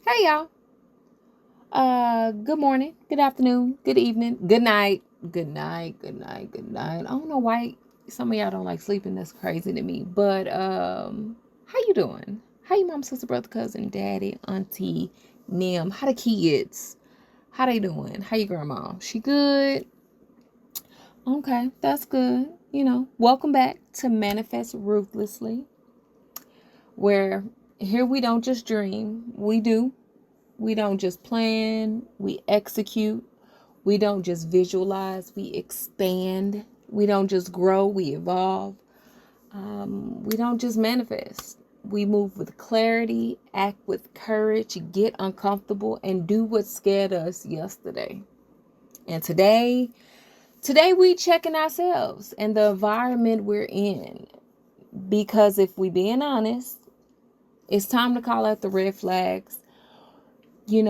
Hey y'all. Good morning, good afternoon, good evening, good night, good night, good night, good night. I don't know why some of y'all don't like sleeping. That's crazy to me. But how you doing? How you mom, sister, brother, cousin, daddy, auntie, Nim? How the kids? How they doing? How your grandma? She good? Okay, that's good. Welcome back to Manifest Ruthlessly, where here we don't just dream, we do. We don't just plan, we execute. We don't just visualize, we expand. We don't just grow, we evolve. We don't just manifest. We move with clarity, act with courage, get uncomfortable, and do what scared us yesterday. And today we checking ourselves and the environment we're in. Because if we being honest, it's time to call out the red flags. You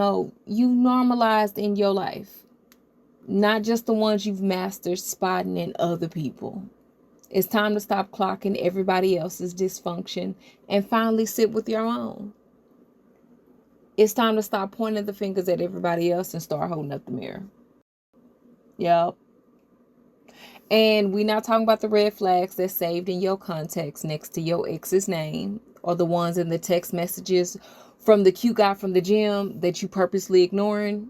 normalized in your life. Not just the ones you've mastered spotting in other people. It's time to stop clocking everybody else's dysfunction and finally sit with your own. It's time to stop pointing the fingers at everybody else and start holding up the mirror. Yep. And we're not talking about the red flags that's saved in your context next to your ex's name, or the ones in the text messages from the cute guy from the gym that you purposely ignoring.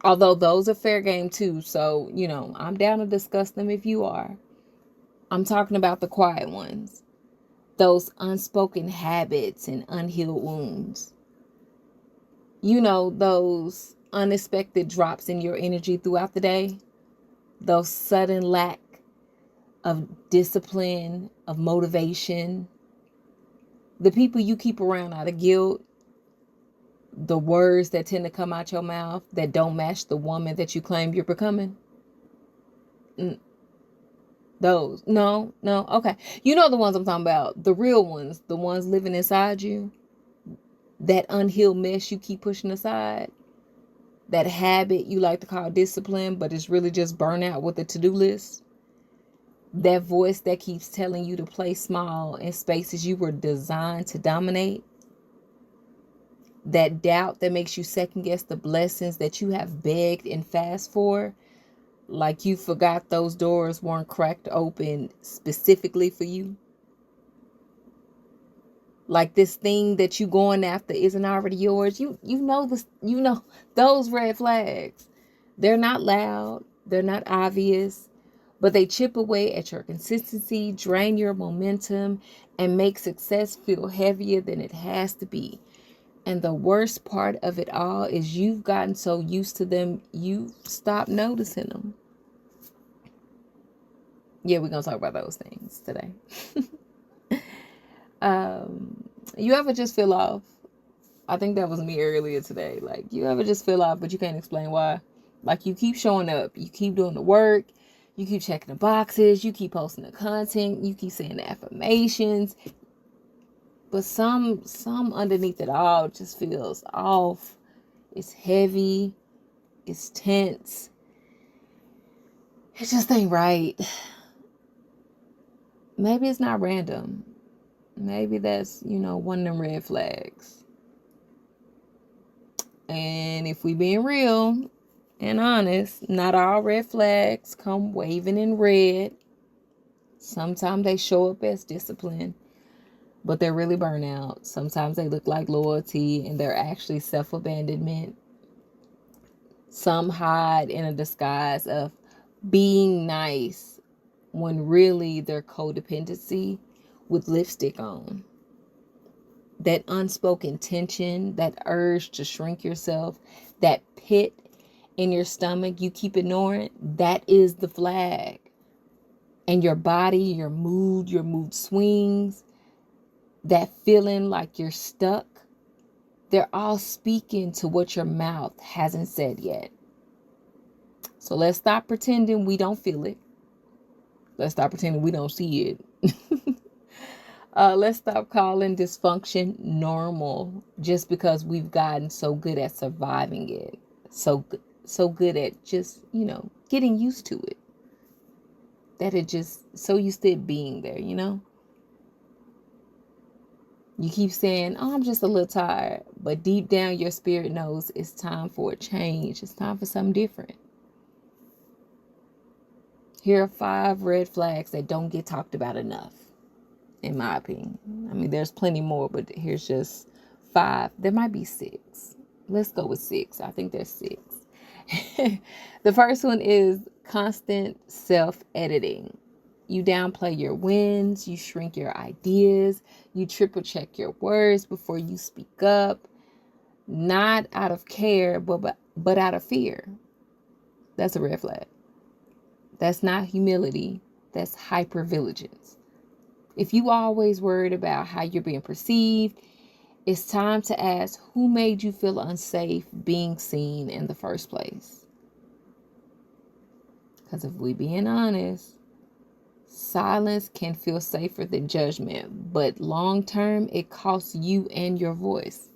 Although those are fair game too. So, I'm down to discuss them if you are. I'm talking about the quiet ones. Those unspoken habits and unhealed wounds. Those unexpected drops in your energy throughout the day. Those sudden lack of discipline, of motivation. The people you keep around out of guilt. The words that tend to come out your mouth that don't match the woman that you claim you're becoming. Those. No. Okay. You know the ones I'm talking about. The real ones. The ones living inside you. That unhealed mess you keep pushing aside. That habit you like to call discipline, but it's really just burnout with a to-do list. That voice that keeps telling you to play small in spaces you were designed to dominate. That doubt that makes you second guess the blessings that you have begged and fast for. Like you forgot those doors weren't cracked open specifically for you. Like this thing that you going after isn't already yours. You know those red flags. They're not loud, they're not obvious, but they chip away at your consistency, drain your momentum, and make success feel heavier than it has to be. And the worst part of it all is you've gotten so used to them, you stop noticing them. Yeah, we're going to talk about those things today. You ever just feel off? I think that was me earlier today. Like, you ever just feel off, but you can't explain why? Like, you keep showing up, you keep doing the work, you keep checking the boxes, you keep posting the content, you keep saying the affirmations, but some underneath it all just feels off. It's heavy, it's tense, it just ain't right. Maybe it's not random. Maybe that's, one of them red flags. And if we being real and honest, not all red flags come waving in red. Sometimes they show up as discipline, but they're really burnout. Sometimes they look like loyalty and they're actually self-abandonment. Some hide in a disguise of being nice when really they're codependency with lipstick on. That unspoken tension, that urge to shrink yourself, that pit in your stomach you keep ignoring, that is the flag. And your body, your mood swings, that feeling like you're stuck, they're all speaking to what your mouth hasn't said yet. So let's stop pretending we don't feel it. Let's stop pretending we don't see it. Let's stop calling dysfunction normal just because we've gotten so good at surviving it. So good at just, getting used to it. That it just so used to it being there. You keep saying, oh, I'm just a little tired. But deep down, your spirit knows it's time for a change. It's time for something different. Here are 5 red flags that don't get talked about enough, in my opinion. I mean, there's plenty more, but here's just 5. There might be 6. Let's go with 6. I think there's 6. The first one is constant self-editing. You downplay your wins, you shrink your ideas, you triple check your words before you speak up, not out of care, but out of fear. That's a red flag. That's not humility, that's hypervigilance. If you always worried about how you're being perceived, it's time to ask, who made you feel unsafe being seen in the first place? Because if we being honest, silence can feel safer than judgment, but long term, it costs you and your voice.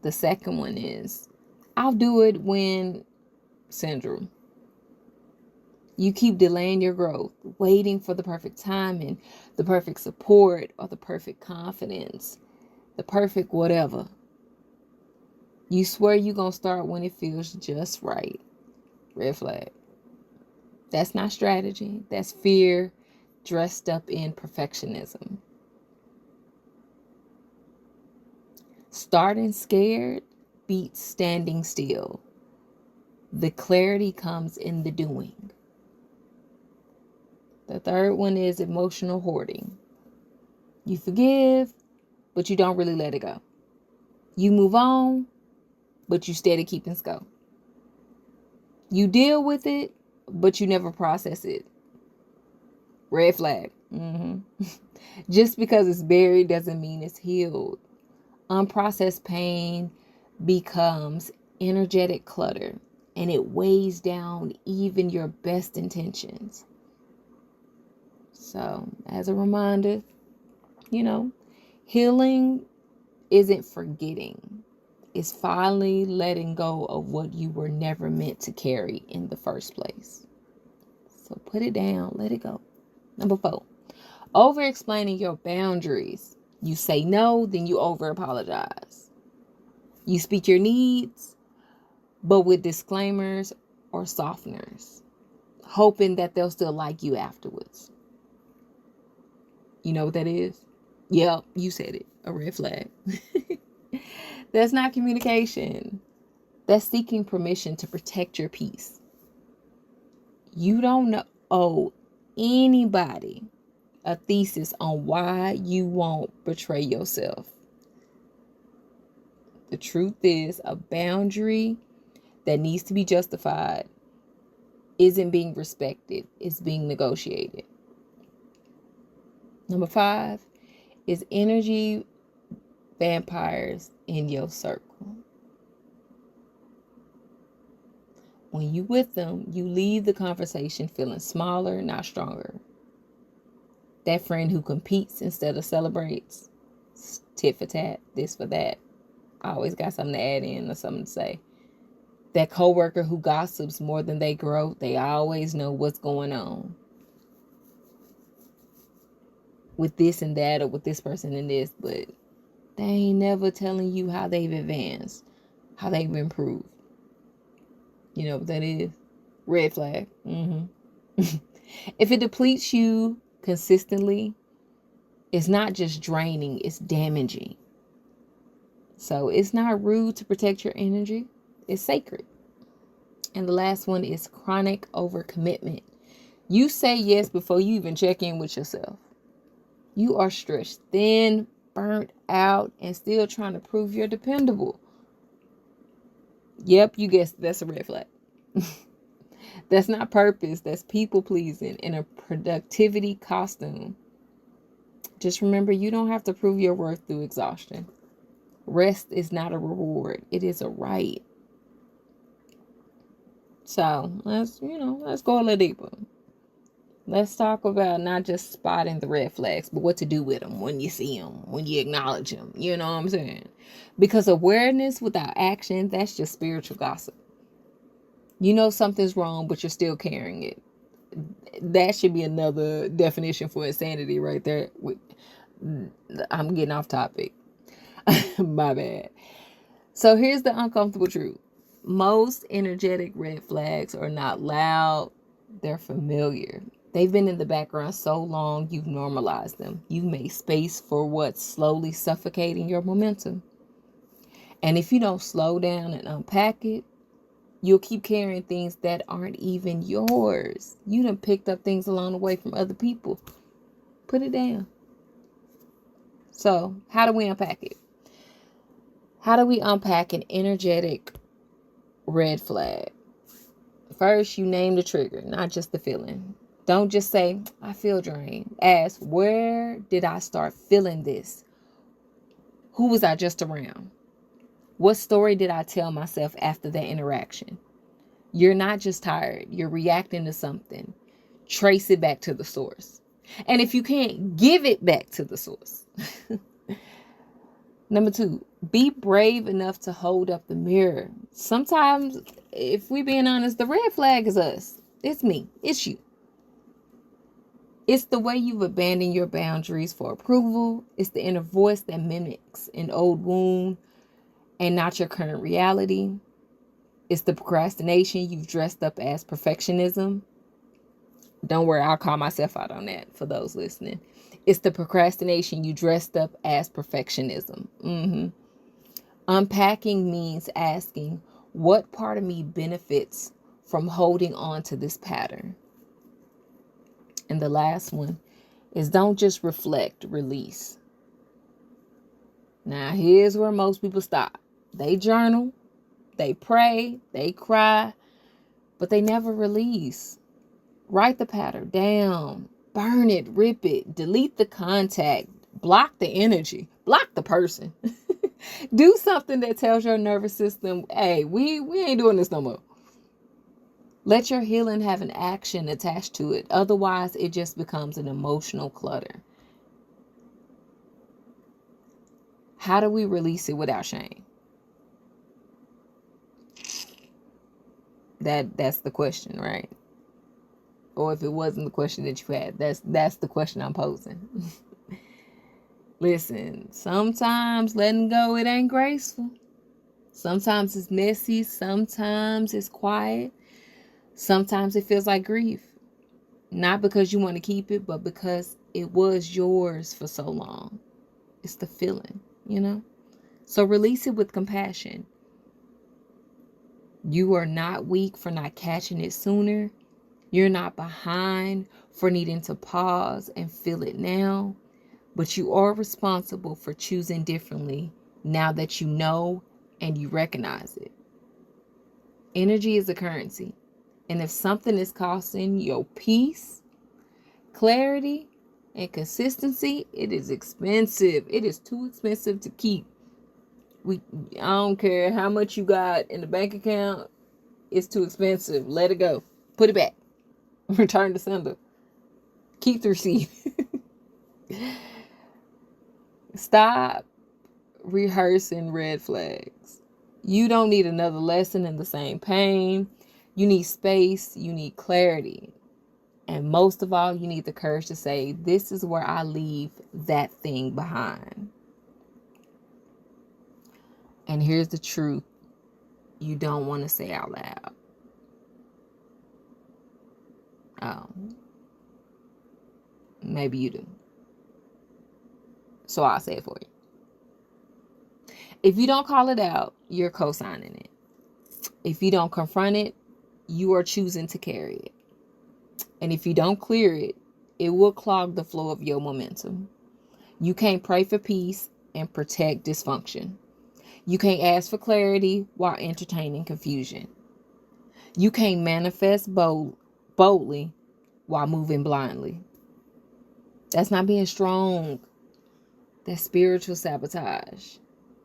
The second one is, I'll do it when syndrome. You keep delaying your growth, waiting for the perfect timing, the perfect support, or the perfect confidence, the perfect whatever. You swear you're going to start when it feels just right. Red flag. That's not strategy. That's fear dressed up in perfectionism. Starting scared beats standing still. The clarity comes in the doing. The third one is emotional hoarding. You forgive, but you don't really let it go. You move on, but you steady keeping score. You deal with it, but you never process it. Red flag. Just because it's buried doesn't mean it's healed. Unprocessed pain becomes energetic clutter, and it weighs down even your best intentions. So, as a reminder, healing isn't forgetting. It's finally letting go of what you were never meant to carry in the first place. So put it down, let it go. Number 4, over explaining your boundaries. You say no, then you over apologize. You speak your needs, but with disclaimers or softeners, hoping that they'll still like you afterwards. You know what that is? Yep, you said it. A red flag. That's not communication. That's seeking permission to protect your peace. You don't owe anybody a thesis on why you won't betray yourself. The truth is, a boundary that needs to be justified isn't being respected, it's being negotiated. Number 5 is energy vampires in your circle. When you with them, you leave the conversation feeling smaller, not stronger. That friend who competes instead of celebrates, tit for tat, this for that. I always got something to add in or something to say. That coworker who gossips more than they grow, they always know what's going on with this and that, or with this person and this, but they ain't never telling you how they've advanced, how they've improved. You know what that is? Red flag. If it depletes you consistently, it's not just draining, it's damaging. So it's not rude to protect your energy. It's sacred. And the last one is chronic overcommitment. You say yes before you even check in with yourself. You are stretched thin, burnt out, and still trying to prove you're dependable. Yep, you guessed, that's a red flag. That's not purpose. That's people pleasing in a productivity costume. Just remember, you don't have to prove your worth through exhaustion. Rest is not a reward. It is a right. So let's go a little deeper. Let's talk about not just spotting the red flags, but what to do with them when you see them, when you acknowledge them. You know what I'm saying? Because awareness without action, that's just spiritual gossip. You know something's wrong, but you're still carrying it. That should be another definition for insanity right there. I'm getting off topic. My bad. So here's the uncomfortable truth. Most energetic red flags are not loud. They're familiar. They've been in the background so long, you've normalized them. You've made space for what's slowly suffocating your momentum. And if you don't slow down and unpack it, you'll keep carrying things that aren't even yours. You done picked up things along the way from other people. Put it down. So, how do we unpack it? How do we unpack an energetic red flag? First, you name the trigger, not just the feeling. Don't just say, I feel drained. Ask, where did I start feeling this? Who was I just around? What story did I tell myself after that interaction? You're not just tired. You're reacting to something. Trace it back to the source. And if you can't, give it back to the source. Number 2, be brave enough to hold up the mirror. Sometimes, if we're being honest, the red flag is us. It's me. It's you. It's the way you've abandoned your boundaries for approval. It's the inner voice that mimics an old wound and not your current reality. It's the procrastination you've dressed up as perfectionism. Don't worry, I'll call myself out on that for those listening. It's the procrastination you dressed up as perfectionism. Unpacking means asking, what part of me benefits from holding on to this pattern? And the last one is don't just reflect, release. Now, here's where most people stop. They journal, they pray, they cry, but they never release. Write the pattern down, burn it, rip it, delete the contact, block the energy, block the person. Do something that tells your nervous system, hey, we ain't doing this no more. Let your healing have an action attached to it. Otherwise, it just becomes an emotional clutter. How do we release it without shame? That's the question, right? Or if it wasn't the question that you had, that's the question I'm posing. Listen, sometimes letting go, it ain't graceful. Sometimes it's messy. Sometimes it's quiet. Sometimes it feels like grief. Not because you want to keep it, but because it was yours for so long. It's the feeling, So release it with compassion. You are not weak for not catching it sooner. You're not behind for needing to pause and feel it now. But you are responsible for choosing differently now that you know and you recognize it. Energy is a currency. And if something is costing your peace, clarity, and consistency, it is expensive. It is too expensive to keep. I don't care how much you got in the bank account. It's too expensive. Let it go. Put it back. Return to sender. Keep the receipt. Stop rehearsing red flags. You don't need another lesson in the same pain. You need space. You need clarity. And most of all, you need the courage to say, this is where I leave that thing behind. And here's the truth you don't want to say out loud. Maybe you do. So I'll say it for you. If you don't call it out, you're co-signing it. If you don't confront it, you are choosing to carry it. And if you don't clear it, it will clog the flow of your momentum. You can't pray for peace and protect dysfunction. You can't ask for clarity while entertaining confusion. You can't manifest boldly while moving blindly. That's not being strong. That's spiritual sabotage.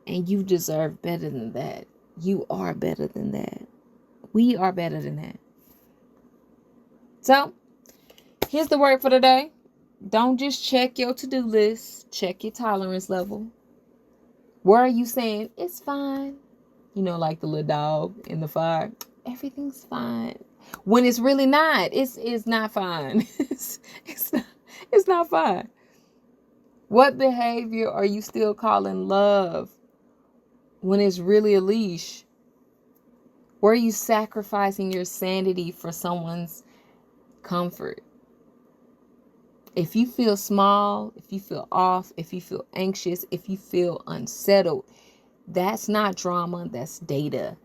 And you deserve better than that. You are better than that. We are better than that. So, here's the word for today. Don't just check your to-do list. Check your tolerance level. Where are you saying, it's fine? Like the little dog in the fire. Everything's fine. When it's really not. It's not fine. It's not fine. What behavior are you still calling love when it's really a leash? Where are you sacrificing your sanity for someone's comfort? If you feel small, if you feel off, if you feel anxious, if you feel unsettled, that's not drama, that's data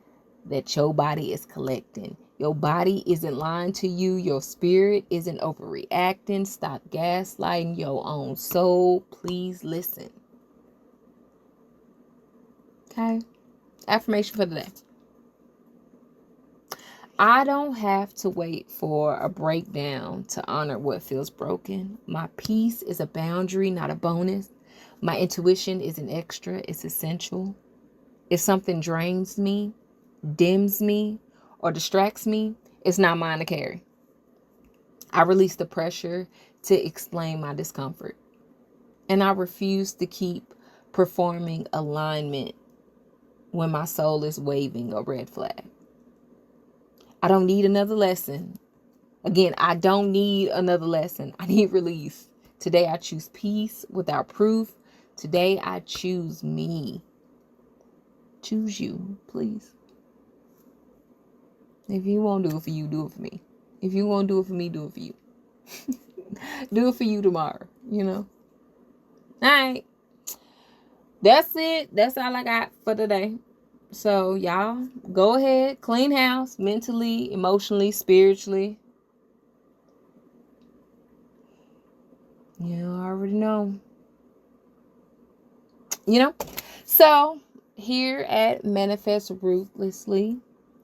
that your body is collecting. Your body isn't lying to you. Your spirit isn't overreacting. Stop gaslighting your own soul. Please listen. Okay? Affirmation for the day. I don't have to wait for a breakdown to honor what feels broken. My peace is a boundary, not a bonus. My intuition is an extra, it's essential. If something drains me, dims me, or distracts me, it's not mine to carry. I release the pressure to explain my discomfort. And I refuse to keep performing alignment when my soul is waving a red flag. I don't need another lesson. Again, I don't need another lesson. I need release. Today I choose peace without proof. Today I choose me. Choose you, please. If you won't do it for you, do it for me. If you won't do it for me, do it for you. Do it for you tomorrow, you know? All right. That's it. That's all I got for today. So, y'all, go ahead. Clean house mentally, emotionally, spiritually. You already know. You know? So, here at Manifest Ruthlessly,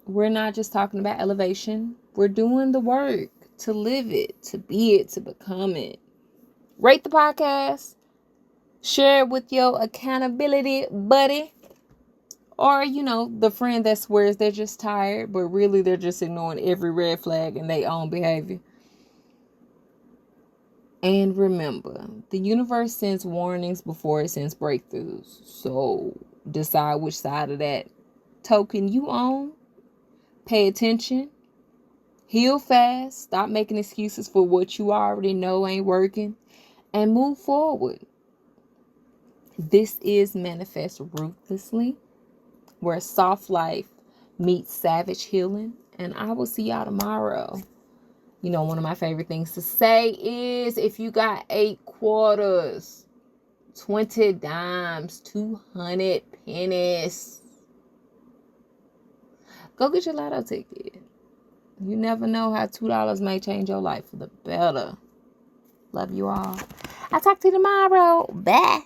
we're not just talking about elevation. We're doing the work to live it, to be it, to become it. Rate the podcast. Share it with your accountability buddy. Or, you know, the friend that swears they're just tired, but really they're just ignoring every red flag in their own behavior. And remember, the universe sends warnings before it sends breakthroughs. So decide which side of that token you own. Pay attention. Heal fast. Stop making excuses for what you already know ain't working. And move forward. This is Manifest Ruthlessly, where soft life meets savage healing. And I will see y'all tomorrow. You know, one of my favorite things to say is, if you got 8 quarters, 20 dimes, 200 pennies, go get your lotto ticket. You never know how $2 may change your life for the better. Love you all. I'll talk to you tomorrow. Bye.